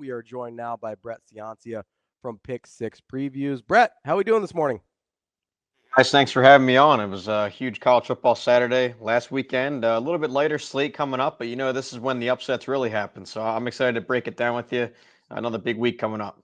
We are joined now by Brett Ciancia from Pick Six Previews. Brett, how are we doing this morning? Guys, thanks for having me on. It was a huge college football Saturday last weekend. A little bit lighter slate coming up, but this is when the upsets really happen. So I'm excited to break it down with you. Another big week coming up.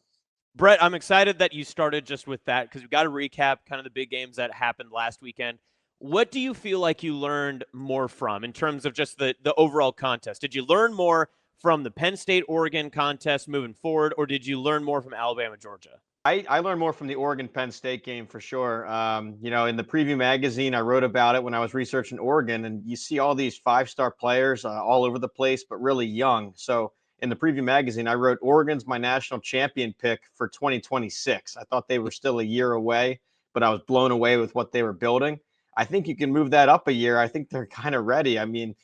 Brett, I'm excited that you started just with that because we've got to recap kind of the big games that happened last weekend. What do you feel like you learned more from in terms of just the overall contest? Did you learn more from the Penn State-Oregon contest moving forward, or did you learn more from Alabama-Georgia? I learned more from the Oregon Penn State game for sure. In the preview magazine, I wrote about it when I was researching Oregon, and you see all these five-star players all over the place, but really young. So in the preview magazine, I wrote Oregon's my national champion pick for 2026. I thought they were still a year away, but I was blown away with what they were building. I think you can move that up a year. I think they're kind of ready. I mean,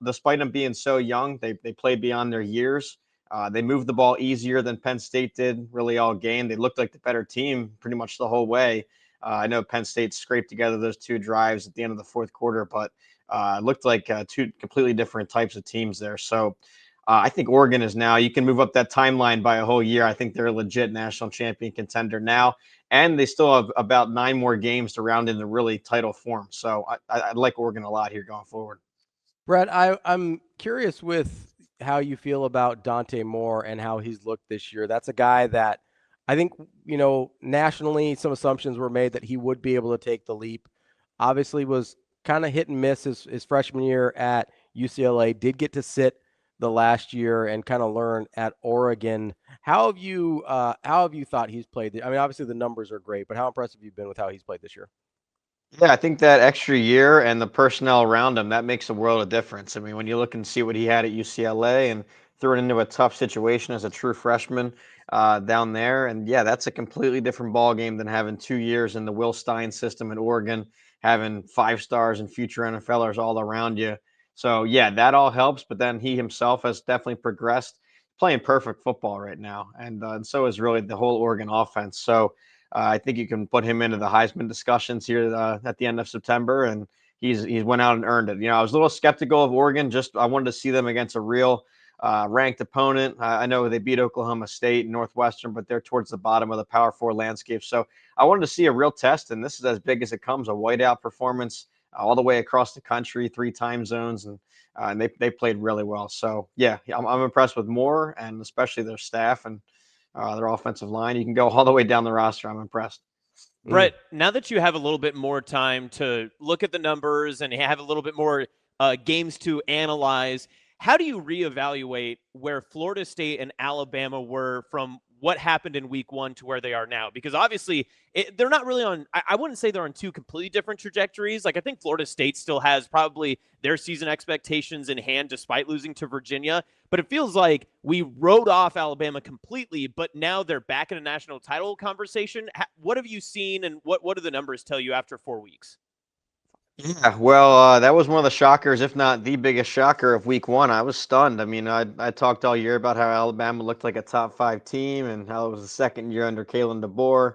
despite them being so young, they play beyond their years. They moved the ball easier than Penn State did really all game. They looked like the better team pretty much the whole way. I know Penn State scraped together those two drives at the end of the fourth quarter, but it looked like two completely different types of teams there. So I think Oregon is now, you can move up that timeline by a whole year. I think they're a legit national champion contender now, and they still have about 9 more games to round into really title form. So I like Oregon a lot here going forward. Brett, I'm curious with how you feel about Dante Moore and how he's looked this year. That's a guy that I think, nationally, some assumptions were made that he would be able to take the leap. Obviously was kind of hit and miss his freshman year at UCLA, did get to sit the last year and kind of learn at Oregon. How have you thought he's played? I mean, obviously the numbers are great, but how impressive have you been with how he's played this year? Yeah, I think that extra year and the personnel around him, that makes a world of difference. I mean, when you look and see what he had at UCLA and threw it into a tough situation as a true freshman down there, and yeah, that's a completely different ball game than having 2 years in the Will Stein system in Oregon, having 5 stars and future NFLers all around you. So yeah, that all helps. But then he himself has definitely progressed, playing perfect football right now, and so is really the whole Oregon offense. So. I think you can put him into the Heisman discussions here at the end of September, and he's went out and earned it. I was a little skeptical of Oregon. Just I wanted to see them against a real ranked opponent. I know they beat Oklahoma State and Northwestern, but they're towards the bottom of the Power Four landscape. So I wanted to see a real test, and this is as big as it comes—a whiteout performance all the way across the country, 3 time zones, and they played really well. So yeah, I'm impressed with Moore and especially their staff and their offensive line. You can go all the way down the roster. I'm impressed. Brett, now that you have a little bit more time to look at the numbers and have a little bit more games to analyze, how do you reevaluate where Florida State and Alabama were from what happened in week 1 to where they are now? Because obviously they're not really on, I wouldn't say they're on 2 completely different trajectories. Like I think Florida State still has probably their season expectations in hand despite losing to Virginia. But it feels like we wrote off Alabama completely, but now they're back in a national title conversation. What have you seen, and what do the numbers tell you after 4 weeks? Yeah, well, that was one of the shockers, if not the biggest shocker of week 1. I was stunned. I mean, I talked all year about how Alabama looked like a top 5 team and how it was the second year under Kalen DeBoer.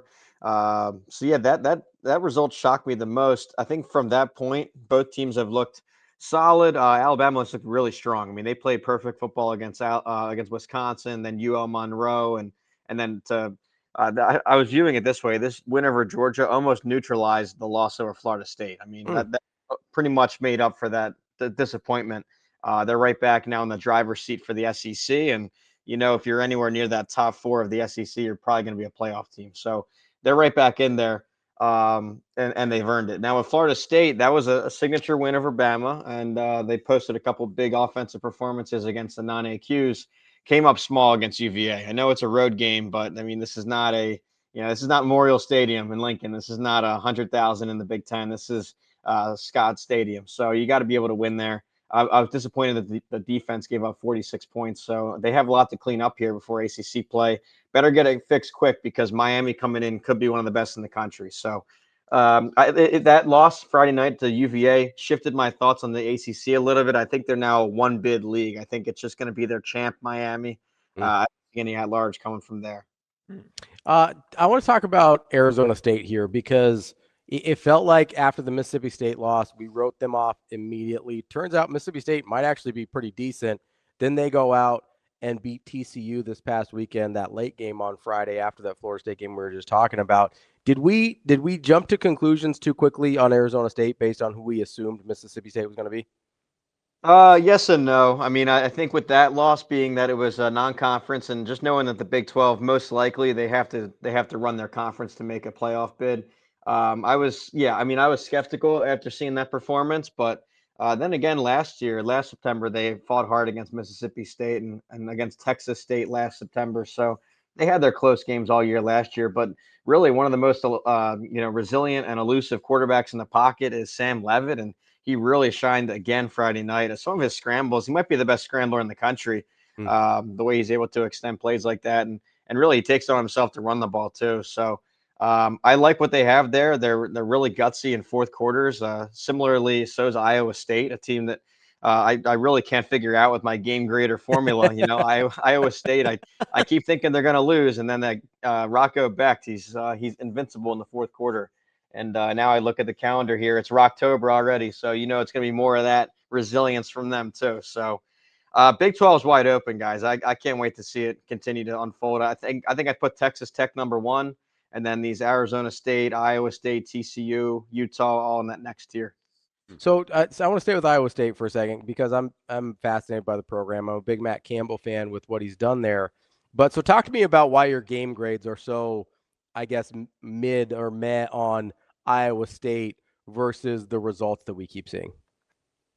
So yeah, that result shocked me the most. I think from that point, both teams have looked solid. Alabama has looked really strong. I mean, they played perfect football against Wisconsin, then UL Monroe, and then to I was viewing it this way. This win over Georgia almost neutralized the loss over Florida State. I mean, that pretty much made up for the disappointment. They're right back now in the driver's seat for the SEC. And, if you're anywhere near that top 4 of the SEC, you're probably going to be a playoff team. So they're right back in there, and they've earned it. Now, with Florida State, that was a signature win over Bama, and they posted a couple big offensive performances against the non-AQs. Came up small against UVA. I know it's a road game, but I mean, this is not Memorial Stadium in Lincoln. This is not 100,000 in the Big Ten. This is Scott Stadium. So you got to be able to win there. I was disappointed that the defense gave up 46 points. So they have a lot to clean up here before ACC play. Better get it fixed quick because Miami coming in could be one of the best in the country. So that loss Friday night to UVA shifted my thoughts on the ACC a little bit. I think they're now a 1-bid league. I think it's just going to be their champ, Miami. Any at large coming from there. I want to talk about Arizona State here because it felt like after the Mississippi State loss, we wrote them off immediately. Turns out Mississippi State might actually be pretty decent. Then they go out and beat TCU this past weekend, that late game on Friday after that Florida State game we were just talking about. Did we jump to conclusions too quickly on Arizona State based on who we assumed Mississippi State was going to be? Yes and no. I mean, I think with that loss being that it was a non-conference, and just knowing that the Big 12 most likely they have to run their conference to make a playoff bid. I was skeptical after seeing that performance, but then again, last September, they fought hard against Mississippi State and against Texas State last September. So they had their close games all year last year. But really, one of the most resilient and elusive quarterbacks in the pocket is Sam Levitt, and he really shined again Friday night. Some of his scrambles, he might be the best scrambler in the country. The way he's able to extend plays like that, and really he takes it on himself to run the ball too. So I like what they have there. They're really gutsy in fourth quarters. Similarly, so is Iowa State, a team that I really can't figure out with my game grade or formula. Iowa State, I keep thinking they're going to lose, and then that Rocco Becht, he's invincible in the fourth quarter. And now I look at the calendar here; it's Rocktober already, so it's going to be more of that resilience from them too. So Big 12 is wide open, guys. I can't wait to see it continue to unfold. I think I put Texas Tech #1, and then these Arizona State, Iowa State, TCU, Utah, all in that next tier. So I want to stay with Iowa State for a second because I'm fascinated by the program. I'm a big Matt Campbell fan with what he's done there. But so talk to me about why your game grades are so, I guess, mid or meh on Iowa State versus the results that we keep seeing.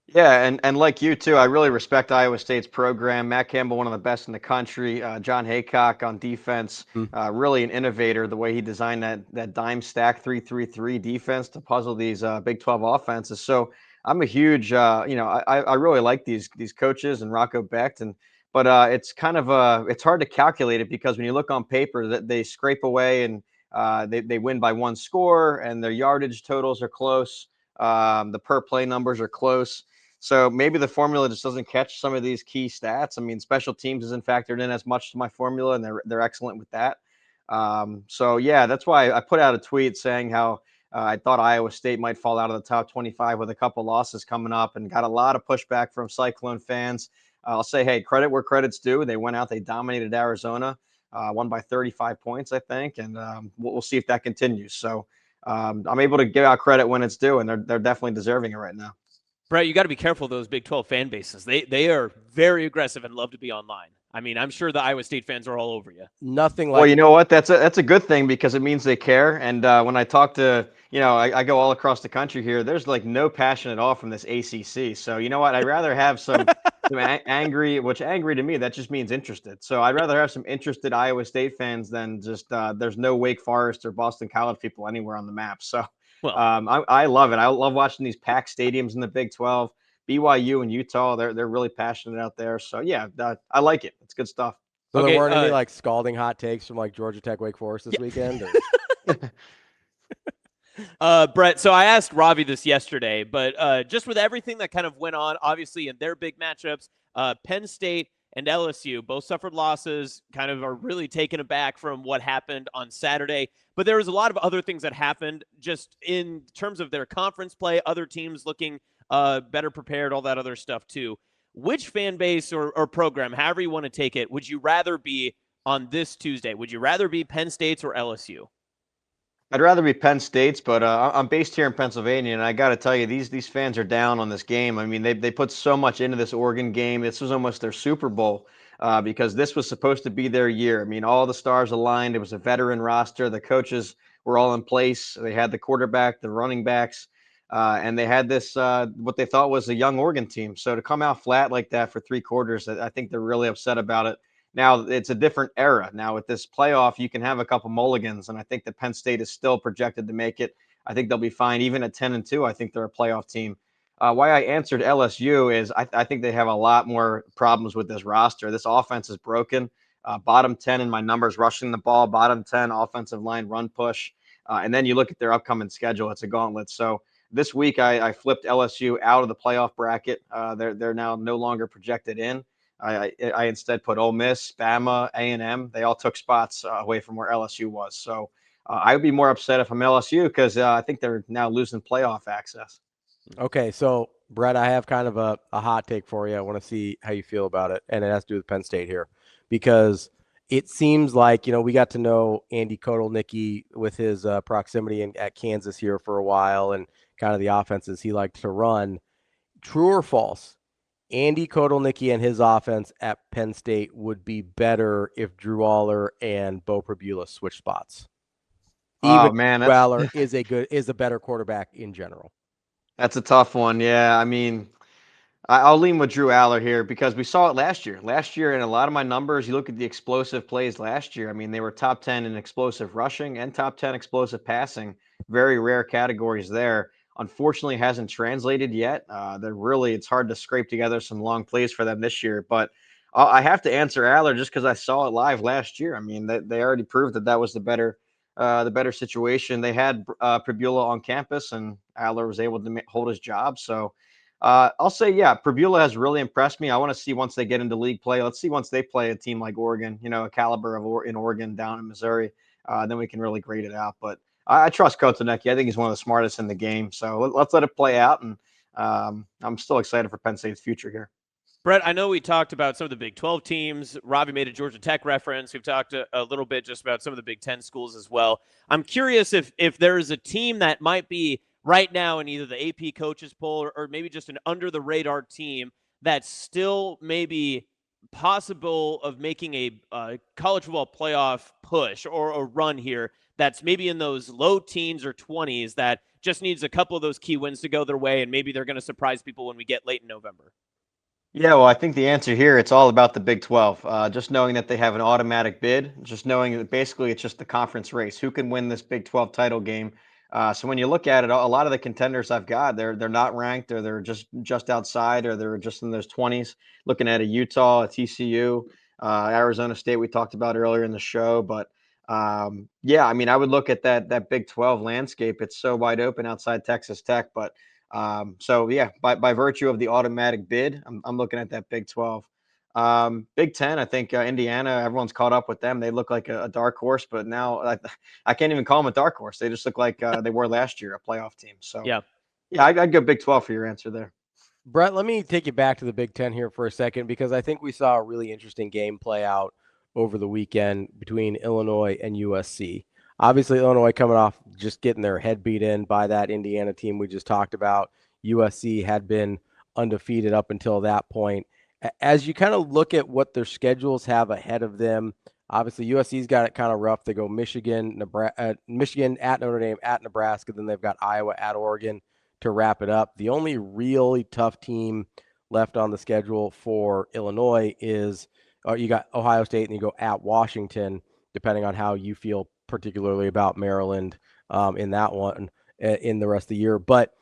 Yeah, and like you too, I really respect Iowa State's program. Matt Campbell, one of the best in the country. John Haycock on defense, really an innovator. The way he designed that dime stack 3-3-3 defense to puzzle these Big 12 offenses. So I'm a huge, I really like these coaches and Rocco Becht, but it's kind of it's hard to calculate it because when you look on paper, that they scrape away and they win by one score, and their yardage totals are close. The per play numbers are close. So maybe the formula just doesn't catch some of these key stats. I mean, special teams isn't factored in as much to my formula, and they're excellent with that. So yeah, that's why I put out a tweet saying how I thought Iowa State might fall out of the top 25 with a couple losses coming up, and got a lot of pushback from Cyclone fans. I'll say, hey, credit where credit's due. They went out, they dominated Arizona, won by 35 points, I think, and we'll see if that continues. So I'm able to give out credit when it's due, and they're definitely deserving it right now. Brett, you got to be careful of those Big 12 fan bases. They are very aggressive and love to be online. I mean, I'm sure the Iowa State fans are all over you. Nothing like. Well, you know what? That's a good thing because it means they care. And when I talk to, I go all across the country here. There's like no passion at all from this ACC. So you know what? I'd rather have some angry, which angry to me that just means interested. So I'd rather have some interested Iowa State fans than just there's no Wake Forest or Boston College people anywhere on the map. So. Well, I love it. I love watching these packed stadiums in the Big 12. BYU and Utah, they're really passionate out there. So yeah, I like it. It's good stuff. So there weren't any like scalding hot takes from like Georgia Tech, Wake Forest this weekend. Brett, so I asked Ravi this yesterday, but just with everything that kind of went on, obviously in their big matchups, Penn State and LSU both suffered losses, kind of are really taken aback from what happened on Saturday. But there was a lot of other things that happened just in terms of their conference play, other teams looking better prepared, all that other stuff too. Which fan base or program, however you want to take it, would you rather be on this Tuesday? Would you rather be Penn State's or LSU? I'd rather be Penn State's, but I'm based here in Pennsylvania, and I got to tell you, these fans are down on this game. I mean, they put so much into this Oregon game. This was almost their Super Bowl because this was supposed to be their year. I mean, all the stars aligned. It was a veteran roster. The coaches were all in place. They had the quarterback, the running backs, and they had this what they thought was a young Oregon team. So to come out flat like that for 3 quarters, I think they're really upset about it. Now it's a different era. Now with this playoff, you can have a couple mulligans, and I think that Penn State is still projected to make it. I think they'll be fine, even at 10-2. I think they're a playoff team. Why I answered LSU is I think they have a lot more problems with this roster. This offense is broken. Bottom 10 in my numbers rushing the ball, bottom 10 offensive line run push, and then you look at their upcoming schedule. It's a gauntlet. So this week I flipped LSU out of the playoff bracket. They're now no longer projected in. I instead put Ole Miss, Bama, A&M. They all took spots away from where LSU was. So I would be more upset if I'm LSU because I think they're now losing playoff access. Okay, so Brett, I have kind of a hot take for you. I want to see how you feel about it, and it has to do with Penn State here, because it seems like, we got to know Andy Kotelnicki with his proximity at Kansas here for a while, and kind of the offenses he liked to run. True or false? Andy Kotelnicki and his offense at Penn State would be better if Drew Aller and Bo Prabula switch spots. Even Oh man, Drew Aller is a better quarterback in general. that's a tough one. Yeah, I mean, I'll lean with Drew Aller here because we saw it last year. Last year, in a lot of my numbers, you look at the explosive plays last year. I mean, they were top 10 in explosive rushing and top 10 explosive passing. Very rare categories there. Unfortunately, hasn't translated yet. It's hard to scrape together some long plays for them this year. But I have to answer Aller just because I saw it live last year. I mean, they already proved that was the better situation. They had Prabula on campus, and Aller was able to hold his job. So. I'll say, yeah, Prabula has really impressed me. I want to see once they get into league play. Let's see once they play a team like Oregon, a caliber of in Oregon down in Missouri. Then we can really grade it out. But I trust Kotelnicki. I think he's one of the smartest in the game. So let's let it play out. And I'm still excited for Penn State's future here. Brett, I know we talked about some of the Big 12 teams. Ravi made a Georgia Tech reference. We've talked a little bit just about some of the Big 10 schools as well. I'm curious if there is a team that might be right now in either the AP coaches poll or maybe just an under the radar team that's still maybe possible of making a college football playoff push or a run here that's maybe in those low teens or 20s that just needs a couple of those key wins to go their way, and maybe they're going to surprise people when we get late in November. Yeah, well, I think the answer here, it's all about the Big 12. Just knowing that they have an automatic bid, just knowing that basically it's just the conference race. Who can win this Big 12 title game? So when you look at it, a lot of the contenders I've got, they're not ranked, or they're just outside, or they're just in those 20s. Looking at a Utah, a TCU, Arizona State, we talked about earlier in the show. But yeah, I mean, I would look at that Big 12 landscape. It's so wide open outside Texas Tech, but so yeah, by virtue of the automatic bid, I'm looking at that Big 12. Big 10, I think Indiana, everyone's caught up with them. They look like a dark horse, but now I can't even call them a dark horse. They just look like they were last year, a playoff team. So Yeah. yeah, I'd go Big 12 for your answer there. Brett, let me take you back to the Big Ten here for a second, because I think we saw a really interesting game play out over the weekend between Illinois and USC. Obviously, Illinois coming off just getting their head beat in by that Indiana team we just talked about. USC had been undefeated up until that point. As you kind of look at what their schedules have ahead of them, obviously USC's got it kind of rough. They go Michigan, Michigan at Notre Dame, at Nebraska, then they've got Iowa at Oregon to wrap it up. The only really tough team left on the schedule for Illinois is you got Ohio State, and you go at Washington, depending on how you feel particularly about Maryland in that one in the rest of the year. But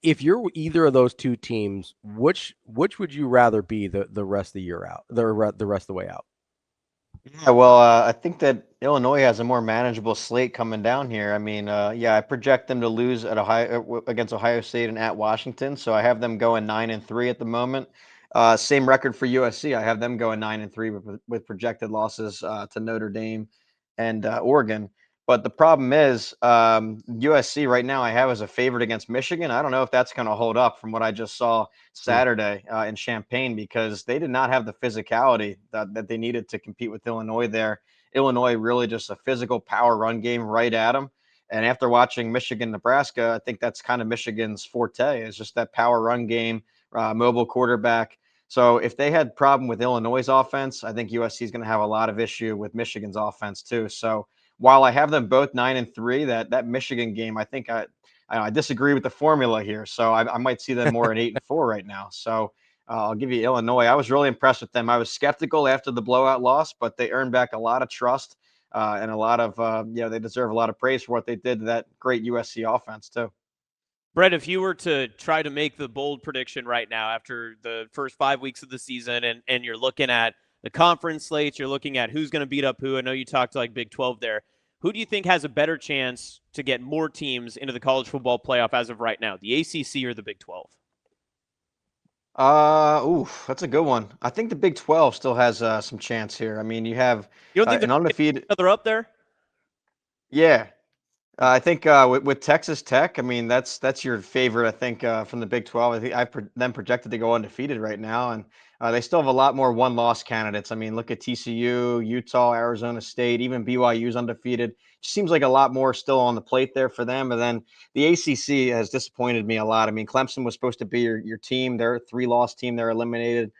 if you're either of those two teams, which would you rather be the rest of the year out, the rest of the way out? Yeah, well, I think that Illinois has a more manageable slate coming down here. I mean, yeah, I project them to lose at against Ohio State and at Washington, so I have them going 9-3 at the moment. Same record for USC. I have them going 9-3 with projected losses to Notre Dame and Oregon. But the problem is, USC right now I have as a favorite against Michigan. I don't know if that's going to hold up from what I just saw Saturday in Champaign, because they did not have the physicality that they needed to compete with Illinois there. Illinois really just a physical power run game right at them. And after watching Michigan, Nebraska, I think that's kind of Michigan's forte, is just that power run game, mobile quarterback. So if they had problem with Illinois' offense, I think USC is going to have a lot of issue with Michigan's offense too. So while I have them both 9-3, that Michigan game, I disagree with the formula here, so I might see them more at 8-4 right now. So I'll give you Illinois. I was really impressed with them. I was skeptical after the blowout loss, but they earned back a lot of trust and a lot of they deserve a lot of praise for what they did to that great USC offense too. Brett, if you were to try to make the bold prediction right now after the first 5 weeks of the season, and you're looking at the conference slates, you're looking at who's going to beat up who. I know you talked like Big 12 there. Who do you think has a better chance to get more teams into the college football playoff as of right now, the ACC or the Big 12? That's a good one. I think the Big 12 still has some chance here. I mean, you have You don't think an they're undefeated. each other up there? Yeah, I think with Texas Tech, I mean that's your favorite. I think from the Big 12. I think them projected to go undefeated right now, and they still have a lot more one-loss candidates. I mean, look at TCU, Utah, Arizona State, even BYU's undefeated. Just seems like a lot more still on the plate there for them. And then the ACC has disappointed me a lot. I mean, Clemson was supposed to be your team. They're a 3-loss team. They're eliminated.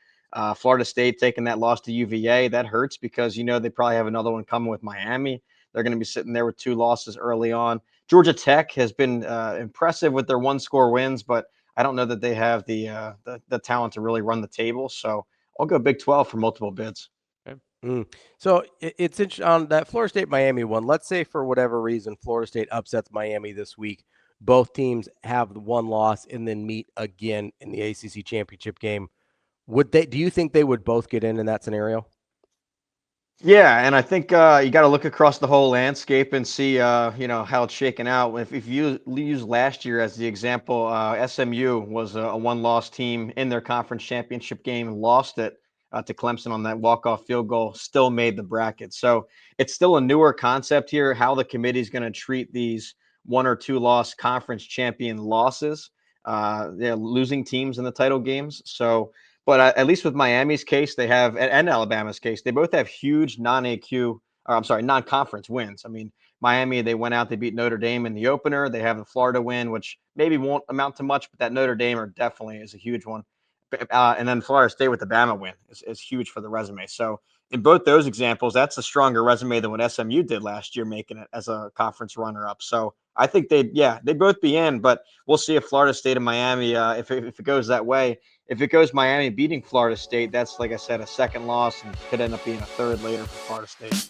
Florida State taking that loss to UVA, that hurts because they probably have another one coming with Miami. They're going to be sitting there with 2 losses early on. Georgia Tech has been impressive with their one-score wins, but I don't know that they have the talent to really run the table. So I'll go Big 12 for multiple bids. Okay. So it's interesting on that Florida State Miami one. Let's say for whatever reason Florida State upsets Miami this week. Both teams have the one loss and then meet again in the ACC championship game. Would they? Do you think they would both get in that scenario? Yeah, and I think you got to look across the whole landscape and see, how it's shaken out. If you use last year as the example, SMU was a one-loss team in their conference championship game, lost it to Clemson on that walk-off field goal, still made the bracket. So it's still a newer concept here, how the committee is going to treat these 1 or 2 loss conference champion losses, they're losing teams in the title games. So but at least with Miami's case, they have, and Alabama's case, they both have huge non-AQ, or I'm sorry, non-conference wins. I mean, Miami, they went out, they beat Notre Dame in the opener. They have the Florida win, which maybe won't amount to much, but that Notre Dame definitely is a huge one. And then Florida State with the Bama win is huge for the resume. So in both those examples, that's a stronger resume than what SMU did last year, making it as a conference runner-up. So I think they'd both be in, but we'll see if Florida State and Miami, if it goes that way. If it goes Miami beating Florida State, that's, like I said, a second loss and could end up being a third later for Florida State.